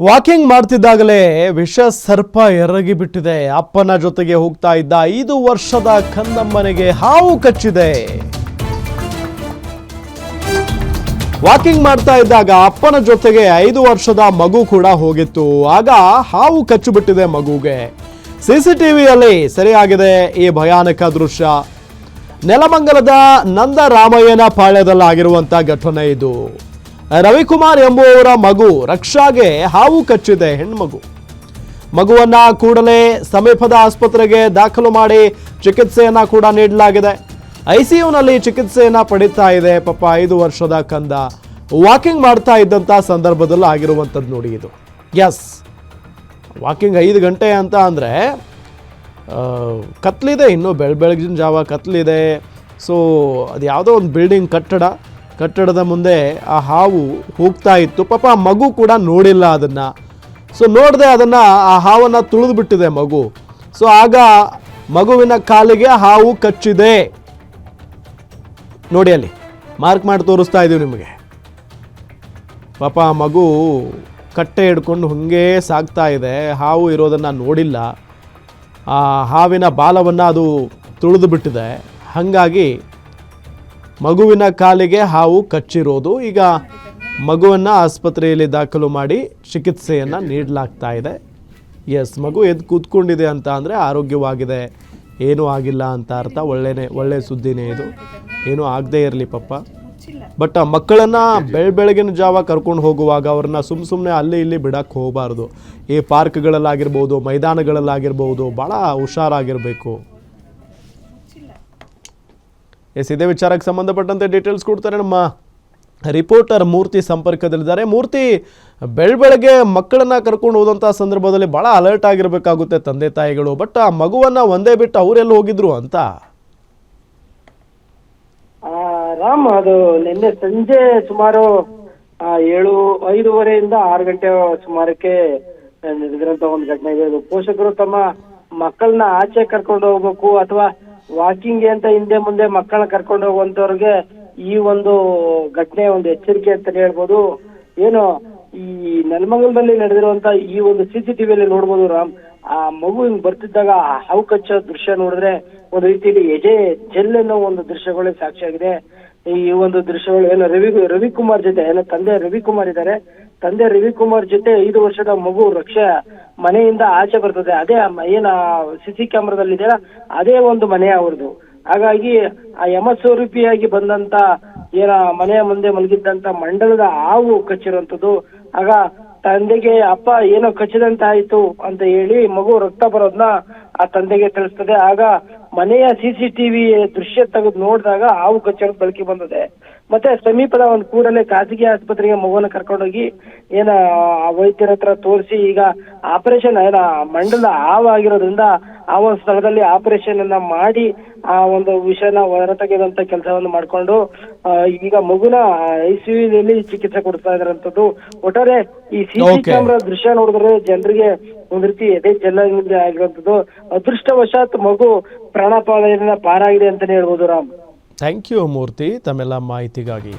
Walking ಮಾಡ್ತಿದ್ದಾಗಲೇ ವಿಷ ಸರ್ಪ ಎರಗಿ ಬಿಟ್ಟಿದೆ. ಅಪ್ಪನ ಜೊತೆಗೆ ಹೋಗ್ತಾ ಇದ್ದ 5 ವರ್ಷದ ಕಂದಮ್ಮನಿಗೆ ಹಾವು ಕಚ್ಚಿದೆ. ವಾಕಿಂಗ್ ಮಾಡ್ತಾ ಇದ್ದಾಗ ಅಪ್ಪನ ಜೊತೆಗೆ 5 ವರ್ಷದ ಮಗು ಕೂಡ ಹೋಗಿತ್ತು. ಆಗ ಹಾವು ಕಚ್ಚಿಬಿಟ್ಟಿದೆ ಮಗುಗೆ. ಸಿಸಿಟಿವಿಯಲ್ಲಿ ಸೆರೆಯಾಗಿದೆ ಈ ಭಯಾನಕ ದೃಶ್ಯ. ನೆಲಮಂಗಲದ ನಂದರಾಮಯ್ಯನ ಪಾಳ್ಯದಲ್ಲಾಗಿರುವಂತಹ ಘಟನೆ ಇದು. ರವಿಕುಮಾರ್ ಎಂಬುವವರ ಮಗು ರಕ್ಷಾಗೆ ಹಾವು ಕಚ್ಚಿದೆ. ಹೆಣ್ಮಗು ಮಗುವನ್ನ ಕೂಡಲೇ ಸಮೀಪದ ಆಸ್ಪತ್ರೆಗೆ ದಾಖಲು ಮಾಡಿ ಚಿಕಿತ್ಸೆಯನ್ನ ಕೂಡ ನೀಡಲಾಗಿದೆ. ಐಸಿಯುನಲ್ಲಿ ಚಿಕಿತ್ಸೆಯನ್ನ ಪಡಿತಾ ಇದೆ. ಪಾಪ 5 ವರ್ಷದ ಕಂದ ವಾಕಿಂಗ್ ಮಾಡ್ತಾ ಇದ್ದಂತ ಸಂದರ್ಭದಲ್ಲಿ ಆಗಿರುವಂಥದ್ದು ನೋಡಿ ಇದು. ಎಸ್, ವಾಕಿಂಗ್ 5 ಗಂಟೆ ಅಂತ ಅಂದರೆ ಕತ್ಲಿದೆ, ಇನ್ನೂ ಬೆಳಗಿನ ಜಾವ ಕತ್ಲಿದೆ. ಸೊ ಅದು ಯಾವುದೋ ಒಂದು ಬಿಲ್ಡಿಂಗ್ ಕಟ್ಟಡದ ಮುಂದೆ ಆ ಹಾವು ಹೋಗ್ತಾ ಇತ್ತು. ಪಾಪ ಮಗು ಕೂಡ ನೋಡಿಲ್ಲ ಅದನ್ನು. ಸೊ ನೋಡದೆ ಅದನ್ನು ಆ ಹಾವನ್ನು ತುಳಿದು ಬಿಟ್ಟಿದೆ ಮಗು. ಸೊ ಆಗ ಮಗುವಿನ ಕಾಲಿಗೆ ಹಾವು ಕಚ್ಚಿದೆ. ನೋಡಿ ಅಲ್ಲಿ ಮಾರ್ಕ್ ಮಾಡಿ ತೋರಿಸ್ತಾ ಇದ್ದೀವಿ ನಿಮಗೆ. ಪಾಪ ಮಗು ಕಟ್ಟೆ ಹಿಡ್ಕೊಂಡು ಹಂಗೆ ಸಾಗ್ತಾ ಇದೆ. ಹಾವು ಇರೋದನ್ನು ನೋಡಿಲ್ಲ. ಆ ಹಾವಿನ ಬಾಲವನ್ನು ಅದು ತುಳಿದು ಬಿಟ್ಟಿದೆ. ಹಾಗಾಗಿ ಮಗುವಿನ ಕಾಲಿಗೆ ಹಾವು ಕಚ್ಚಿರೋದು. ಈಗ ಮಗುವನ್ನು ಆಸ್ಪತ್ರೆಯಲ್ಲಿ ದಾಖಲು ಮಾಡಿ ಚಿಕಿತ್ಸೆಯನ್ನು ನೀಡಲಾಗ್ತಾ ಇದೆ. ಎಸ್, ಮಗು ಎದ್ದು ಕೂತ್ಕೊಂಡಿದೆ ಅಂತ ಅಂದರೆ ಆರೋಗ್ಯವಾಗಿದೆ, ಏನೂ ಆಗಿಲ್ಲ ಅಂತ ಅರ್ಥ. ಒಳ್ಳೆ ಸುದ್ದಿನೇ ಇದು. ಏನೂ ಆಗದೇ ಇರಲಿ ಪಾಪ. ಬಟ್ ಮಕ್ಕಳನ್ನು ಬೆಳಗಿನ ಜಾವ ಕರ್ಕೊಂಡು ಹೋಗುವಾಗ ಅವ್ರನ್ನ ಸುಮ್ಮನೆ ಅಲ್ಲಿ ಇಲ್ಲಿ ಬಿಡಕ್ಕೆ ಹೋಗಬಾರ್ದು. ಈ ಪಾರ್ಕ್ಗಳಲ್ಲಾಗಿರ್ಬೋದು, ಮೈದಾನಗಳಲ್ಲಾಗಿರ್ಬೋದು, ಭಾಳ ಹುಷಾರಾಗಿರಬೇಕು. ಎಸ್, ಇದೇ ವಿಚಾರಕ್ಕೆ ಸಂಬಂಧಪಟ್ಟಂತೆ ಡೀಟೇಲ್ಸ್ ಕೊಡ್ತಾರೆ ನಮ್ಮ ರಿಪೋರ್ಟರ್ ಮೂರ್ತಿ ಸಂಪರ್ಕದಲ್ಲಿದ್ದಾರೆ. ಮೂರ್ತಿ, ಬೆಳಗ್ಗೆ ಮಕ್ಕಳನ್ನ ಕರ್ಕೊಂಡು ಹೋದಂಥ ಸಂದರ್ಭದಲ್ಲಿ ಭಾಳ ಅಲರ್ಟ್ ಆಗಿರಬೇಕಾಗುತ್ತೆ ತಂದೆ ತಾಯಿಗಳು. ಬಟ್ ಆ ಮಗುವನ್ನು ಒಂದೇ ಬಿಟ್ಟು ಅವರೆಲ್ಲ ಹೋಗಿದ್ರು ಅಂತ. ರಾಮ್, ಅದು ನಿನ್ನೆ ಸಂಜೆ ಸುಮಾರು 5:30 6 ಗಂಟೆ ಸುಮಾರಕ್ಕೆ ನಡೆದಿರೋಂಥ ಒಂದು ಘಟನೆ ಇದೆ. ಪೋಷಕರು ತಮ್ಮ ಮಕ್ಕಳನ್ನ ಆಚೆ ಕರ್ಕೊಂಡು ಹೋಗ್ಬೇಕು ಅಥವಾ ವಾಕಿಂಗ್ ಅಂತ ಹಿಂದೆ ಮುಂದೆ ಮಕ್ಕಳನ್ನ ಕರ್ಕೊಂಡು ಹೋಗುವಂತವ್ರಿಗೆ ಈ ಒಂದು ಘಟನೆ ಒಂದು ಎಚ್ಚರಿಕೆ ಅಂತಾನೆ ಹೇಳ್ಬೋದು. ಏನು ಈ ನೆಲಮಂಗಲದಲ್ಲಿ ನಡೆದಿರುವಂತ ಈ ಒಂದು CCTVಯಲ್ಲಿ ನೋಡ್ಬೋದು ರಾಮ್. ಆ ಮಗು ಹಿಂಗ್ ಬರ್ತಿದ್ದಾಗ ಹಾವು ಕಚ್ಚೋ ದೃಶ್ಯ ನೋಡಿದ್ರೆ ಒಂದು ರೀತಿಯಲ್ಲಿ ಎದೆ ಜೆಲ್ಲನ್ನೋ ಒಂದು ದೃಶ್ಯಗಳೇ ಸಾಕ್ಷಿಯಾಗಿದೆ. ಈ ಒಂದು ದೃಶ್ಯಗಳು ಏನು ರವಿಕುಮಾರ್ ಜೊತೆ ಏನೋ ತಂದೆ ರವಿಕುಮಾರ್ ಇದ್ದಾರೆ. ತಂದೆ ರವಿಕುಮಾರ್ ಜೊತೆ 5 ವರ್ಷದ ಮಗು ರಕ್ಷಾ ಮನೆಯಿಂದ ಆಚೆ ಬರ್ತದೆ. ಅದೇ ಏನ CC ಕ್ಯಾಮ್ರಾದಲ್ಲಿ ಇದೆಯಲ್ಲ, ಅದೇ ಒಂದು ಮನೆ ಅವ್ರದ್ದು. ಹಾಗಾಗಿ ಆ ಯಮಸ್ವರೂಪಿಯಾಗಿ ಬಂದಂತ ಏನ ಮನೆಯ ಮುಂದೆ ಮಲಗಿದ್ದಂತ ಮಂಡಲದ ಹಾವು ಕಚ್ಚಿರುವಂತದ್ದು. ಆಗ ತಂದೆಗೆ ಅಪ್ಪ ಏನೋ ಕಚ್ಚಿದಂತ ಆಯ್ತು ಅಂತ ಹೇಳಿ ಮಗು ರಕ್ತ ಬರೋದನ್ನ ಆ ತಂದೆಗೆ ತಿಳಿಸ್ತದೆ. ಆಗ ಮನೆಯ CCTV ದೃಶ್ಯ ತೆಗೆದು ನೋಡಿದಾಗ ಹಾವು ಕಚ್ಚಿರೋದು ಬೆಳಕಿ ಬಂದಿದೆ. ಮತ್ತೆ ಸಮೀಪದ ಒಂದು ಕೂಡಲೇ ಖಾಸಗಿ ಆಸ್ಪತ್ರೆಗೆ ಮಗುವನ್ನ ಕರ್ಕೊಂಡೋಗಿ ವೈದ್ಯರ ಹತ್ರ ತೋರಿಸಿ ಈಗ ಆಪರೇಷನ್ ಮಂಡಲ ಹಾವಾಗಿರೋದ್ರಿಂದ ಆ ಒಂದು ಸ್ಥಳದಲ್ಲಿ ಆಪರೇಷನ್ ಅನ್ನ ಮಾಡಿ ಆ ಒಂದು ವಿಷಯನ ಹೊರತೆಗೆದಂತ ಕೆಲಸವನ್ನು ಮಾಡ್ಕೊಂಡು ಈಗ ಮಗುನ ICUನಲ್ಲಿ ಚಿಕಿತ್ಸೆ ಕೊಡ್ತಾ ಇದ್ರಂಥದ್ದು. ಒಟ್ಟಾರೆ ಈ CC ಕ್ಯಾಮ್ರಾ ದೃಶ್ಯ ನೋಡಿದ್ರೆ ಜನರಿಗೆ ಒಂದ್ ರೀತಿ ಎದೆ ಜೆಲ್ಲಂಗಿದೆ ಆಗಿರುವಂತದ್ದು. ಅದೃಷ್ಟವಶಾತ್ ಮಗು ಪ್ರಾಣಾಪಾಯದಿಂದ ಪಾರಾಗಿದೆ ಅಂತಾನೆ ಹೇಳ್ಬೋದು ರಾಮ್. ಥ್ಯಾಂಕ್ ಯು ಮೂರ್ತಿ, ತಮ್ಮೆಲ್ಲ ಮಾಹಿತಿಗಾಗಿ.